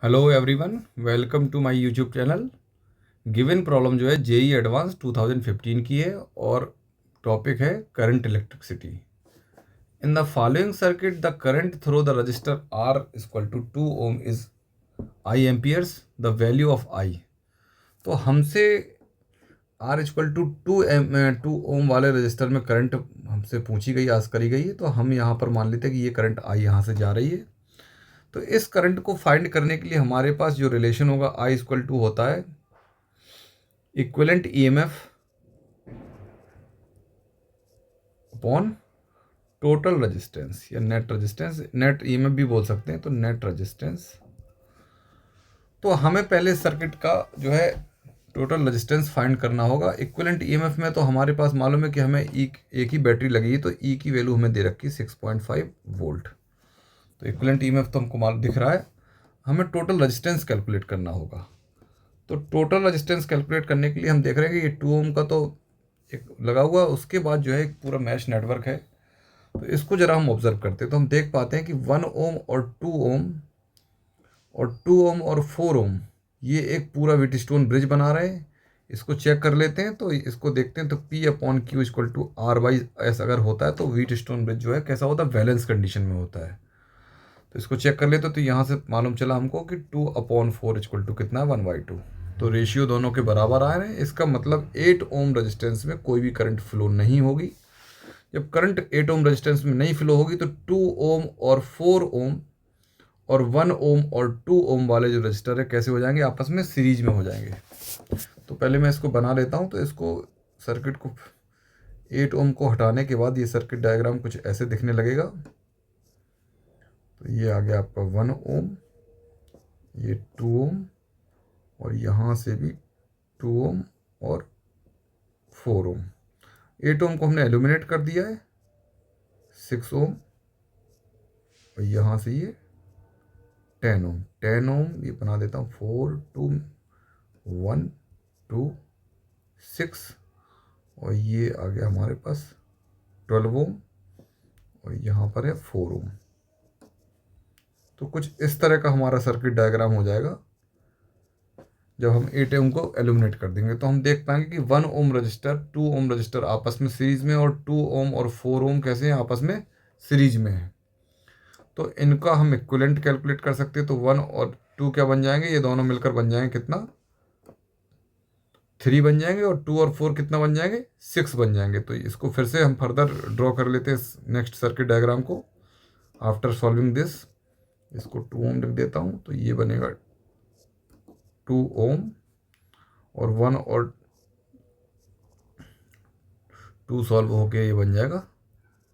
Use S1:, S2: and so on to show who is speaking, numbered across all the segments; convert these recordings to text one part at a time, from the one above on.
S1: Hello everyone, welcome to my YouTube channel. Given problem जो है JEE advance 2015 की है और टॉपिक है current electricity. In the following circuit the current through the resistor R equal to 2 ohm is I amperes, the value of I. तो हमसे are equal to 2 ओम वाले register में करंट हमसे पूछी गई, आस करी गई है। तो हम यहाँ पर मान लेते हैं कि ये करंट आई यहाँ से जा रही है। तो इस करंट को फाइंड करने के लिए हमारे पास जो रिलेशन होगा आई इक्वल टू होता है equivalent EMF upon total resistance या नेट रेजिस्टेंस, नेट ईएमएफ भी बोल सकते हैं, तो नेट रेजिस्टेंस। तो हमें पहले सर्किट का जो है टोटल रेजिस्टेंस फाइंड करना होगा। इक्विवेलेंट ईएमएफ में तो हमारे पास मालूम है कि हमें एक ही बैटरी लगी है, तो ई की वैल्यू हमें दे रखी 6.5 वोल्ट। तो इक्विवेलेंट ईएमएफ तो हमको मालूम दिख रहा है। हमें टोटल रेजिस्टेंस कैलकुलेट करना होगा। तो टोटल रेजिस्टेंस कैलकुलेट करने के लिए हम देख रहे हैं कि ये 2 ओम का तो एक लगा हुआ, उसके बाद जो है एक पूरा मैश नेटवर्क है। तो इसको जरा हम ऑब्जर्व करते हैं तो हम देख पाते हैं कि 1 ओम और 2 ओम और 2 ओम और 4 ओम ये एक पूरा व्हीटस्टोन ब्रिज बना रहे हैं। इसको चेक कर लेते हैं, तो इसको देखते हैं। तो P upon Q equal to R by S अगर होता है तो व्हीटस्टोन ब्रिज जो है कैसा होता है, बैलेंस कंडीशन में होता है। तो इसको चेक कर लेते हैं। तो यहाँ से मालूम चला हमको कि 2/4 इक्वल टू कितना है, 1/2। तो रेशियो दोनों के बराबर आ रहे हैं। इसका मतलब 8 ओम रेजिस्टेंस में कोई भी करंट फ्लो नहीं होगी। जब करंट 8 ओम रेजिस्टेंस में नहीं फ्लो होगी तो 2 ओम और 4 ओम और 1 ओम और 2 ओम वाले जो रजिस्टर है कैसे हो जाएंगे, आपस में सीरीज में हो जाएंगे। तो पहले मैं इसको बना लेता हूँ। तो इसको सर्किट को 8 ओम को हटाने के बाद ये सर्किट डायग्राम कुछ ऐसे दिखने लगेगा। तो ये आ गया आपका 1 ओम, ये 2 ओम और यहाँ से भी 2 ओम और 4 ओम। 8 ओम को हमने एल्यूमिनेट कर दिया है, 6 ओम और यहाँ से ये 10 ओम। 10 ओम ये बना देता हूँ 4 2 1 2 6 और ये आ गया हमारे पास 12 ओम और यहाँ पर है 4 ओम। तो कुछ इस तरह का हमारा सर्किट डायग्राम हो जाएगा जब हम 8 ओम को एल्यूमिनेट कर देंगे। तो हम देख पाएंगे कि 1 ओम रजिस्टर 2 ओम रजिस्टर आपस में सीरीज में और 2 ओम और 4 ओम कैसे हैं, आपस में सीरीज में है। तो इनका हम इक्विवेलेंट कैलकुलेट कर सकते हैं। तो 1 और 2 क्या बन जाएंगे, ये दोनों मिलकर बन जाएंगे कितना, 3 बन जाएंगे। और 2 और 4 कितना बन जाएंगे, 6 बन जाएंगे। तो इसको फिर से हम फर्दर ड्रॉ कर लेते हैं नेक्स्ट सर्किट डायग्राम को। आफ्टर सॉल्विंग दिस इसको 2 ओम लिख देता हूँ। तो ये बनेगा 2 ओम और 1 और 2 सॉल्व होके ये बन जाएगा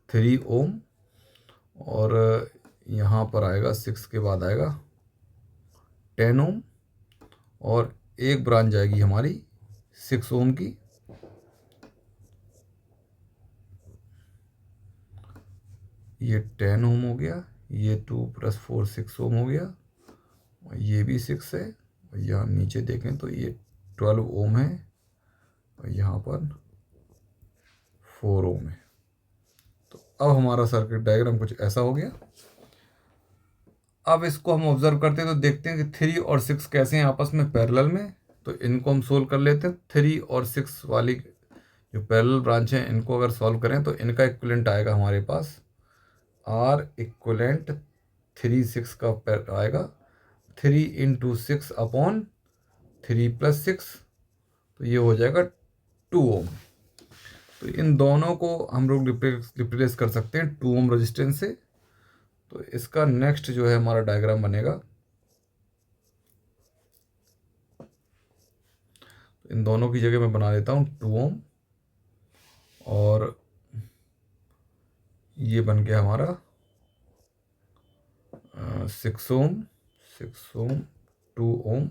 S1: 3 ओम और यहाँ पर आएगा 6 के बाद आएगा 10 ओम और एक ब्रांच जाएगी हमारी 6 ओम की। ये 10 ओम हो गया, ये 2 + 4 6 ओम हो गया और ये भी 6 है। और यहाँ नीचे देखें तो ये 12 ओम है और यहाँ पर 4 ओम है। तो अब हमारा सर्किट डायग्राम कुछ ऐसा हो गया। अब इसको हम ऑब्जर्व करते हैं तो देखते हैं कि 3 और 6 कैसे हैं आपस में पैरेलल में। तो इनको हम सोल्व कर लेते हैं। 3 और 6 वाली जो पैरेलल ब्रांच हैं इनको अगर सॉल्व करें तो इनका इक्विवेलेंट आएगा हमारे पास आर इक्विवेलेंट 3 6 का आएगा 3 × 6 अपॉन 3 + 6। तो ये हो जाएगा 2 ओम। तो इन दोनों को हम लोग रिप्लेस कर सकते हैं 2 ओम रेजिस्टेंस से। तो इसका नेक्स्ट जो है हमारा डायग्राम बनेगा। तो इन दोनों की जगह मैं बना देता हूँ 2 ओम और ये बन गया हमारा 6 ओम 2 ओम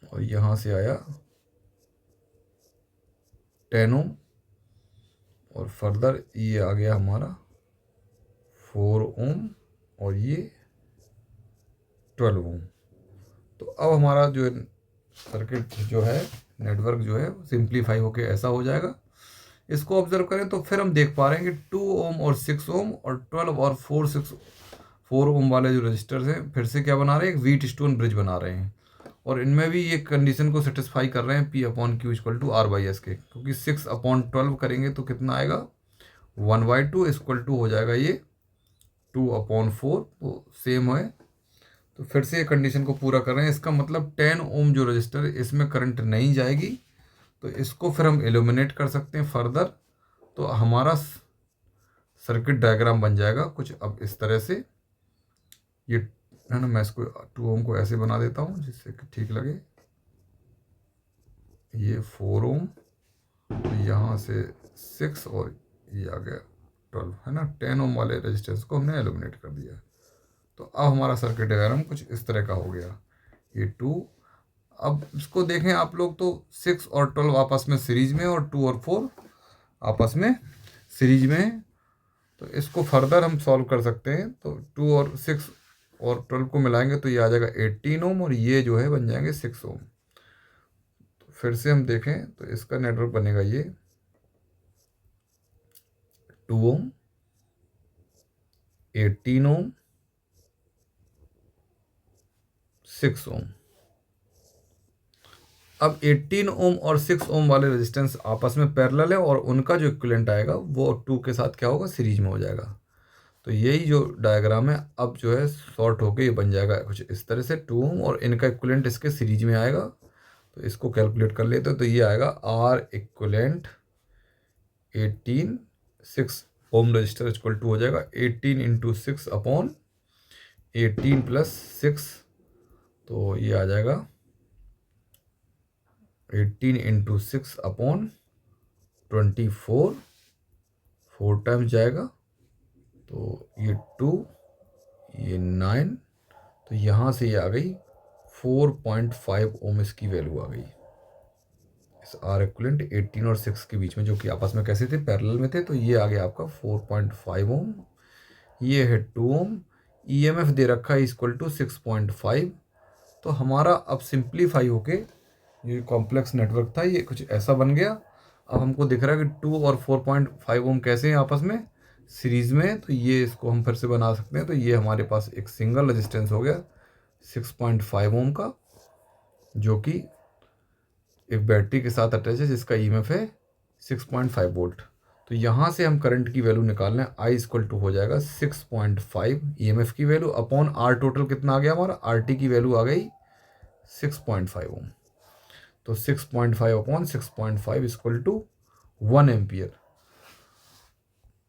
S1: और यहाँ से आया 10 ओम और फर्दर ये आ गया हमारा 4 ओम और ये 12 ओम। तो अब हमारा जो सर्किट जो है नेटवर्क जो है सिंप्लीफाई होके ऐसा हो जाएगा। इसको ऑब्जर्व करें तो फिर हम देख पा रहे हैं कि 2 ओम और 6 ओम और 12 और 4 ओम वाले जो रजिस्टर्स हैं फिर से क्या बना रहे हैं, एक व्हीट स्टोन ब्रिज बना रहे हैं, और इनमें भी ये कंडीशन को सेटिस्फाई कर रहे हैं P/Q इक्वल टू R/S के, क्योंकि 6/12 करेंगे तो कितना आएगा 1/2 इक्वल टू हो जाएगा ये 2/4, तो सेम है। तो फिर से ये कंडीशन को पूरा कर रहे हैं, इसका मतलब 10 ओम जो रजिस्टर है इसमें करंट नहीं जाएगी, तो इसको फिर हम एल्यूमिनेट कर सकते हैं फर्दर। तो हमारा सर्किट डायग्राम बन जाएगा कुछ अब इस तरह से, ये है ना, मैं इसको 2 ओम को ऐसे बना देता हूँ जिससे कि ठीक लगे, ये 4 ओम, तो यहाँ से 6 और ये आ गया 12, है ना। 10 ओम वाले रेजिस्टेंस को हमने एल्यूमिनेट कर दिया। तो अब हमारा सर्किट डायग्राम कुछ इस तरह का हो गया, ये 2। अब इसको देखें आप लोग, तो 6 और 12 आपस में सीरीज में, और 2 और 4 आपस में सीरीज में है। तो इसको फर्दर हम सॉल्व कर सकते हैं। तो 2 और 6 और 12 को मिलाएंगे तो ये आ जाएगा 18 ओम, और ये जो है बन जाएंगे 6 ओम। तो फिर से हम देखें तो इसका नेटवर्क बनेगा ये 2 ओम, 18 ओम, 6 ओम। अब 18 ओम और 6 ओम वाले रेजिस्टेंस आपस में पैरेलल है, और उनका जो इक्विवेलेंट आएगा वो 2 के साथ क्या होगा, सीरीज में हो जाएगा। तो यही जो डायग्राम है अब जो है शॉर्ट होके ये बन जाएगा कुछ इस तरह से, 2 ओम और इनका इक्विवेलेंट इसके सीरीज में आएगा। तो इसको कैलकुलेट कर लेते हैं, तो ये आएगा R equivalent 18 6 ohm resistor equal to हो जाएगा 18 इंटू 6/18 प्लस 6, तो ये आ जाएगा 18 इंटू 6/24, 4 टाइम्स जाएगा, तो ये 2, ये 9, तो यहाँ से ये आ गई 4.5 ओम इसकी वैल्यू आ गई इस R इक्विवेलेंट 18 और 6 के बीच में, जो कि आपस में कैसे थे, पैरेलल में थे। तो ये आ गया आपका 4.5 ओम, ये है 2 ओम, EMF दे रखा है इक्वल टू 6.5। तो हमारा अब सिंप्लीफाई होके ये कॉम्प्लेक्स नेटवर्क था ये कुछ ऐसा बन गया। अब हमको दिख रहा है कि 2 और 4.5 ओम कैसे हैं आपस में सीरीज में, तो ये इसको हम फिर से बना सकते हैं। तो ये हमारे पास एक सिंगल रेजिस्टेंस हो गया 6.5 ओम का, जो कि एक बैटरी के साथ अटैच है जिसका EMF है 6.5 वोल्ट। तो यहाँ से हम करंट की वैल्यू निकालना है, I इक्वल टू हो जाएगा 6.5 EMF की वैल्यू अपॉन R टोटल कितना आ गया हमारा, RT की वैल्यू आ गई 6.5 ओम। तो 6.5 अपॉन 6.5 इक्वल टू 1 एम्पियर।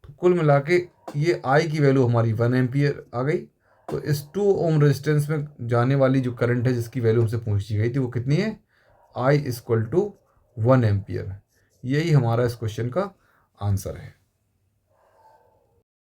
S1: तो कुल मिला के ये I की वैल्यू हमारी 1 एम्पियर आ गई। तो इस 2 ओम रेजिस्टेंस में जाने वाली जो करंट है जिसकी वैल्यू हमसे पूछी गई थी वो कितनी है, I इक्वल टू 1 एम्पियर। यही हमारा इस क्वेश्चन का आंसर है।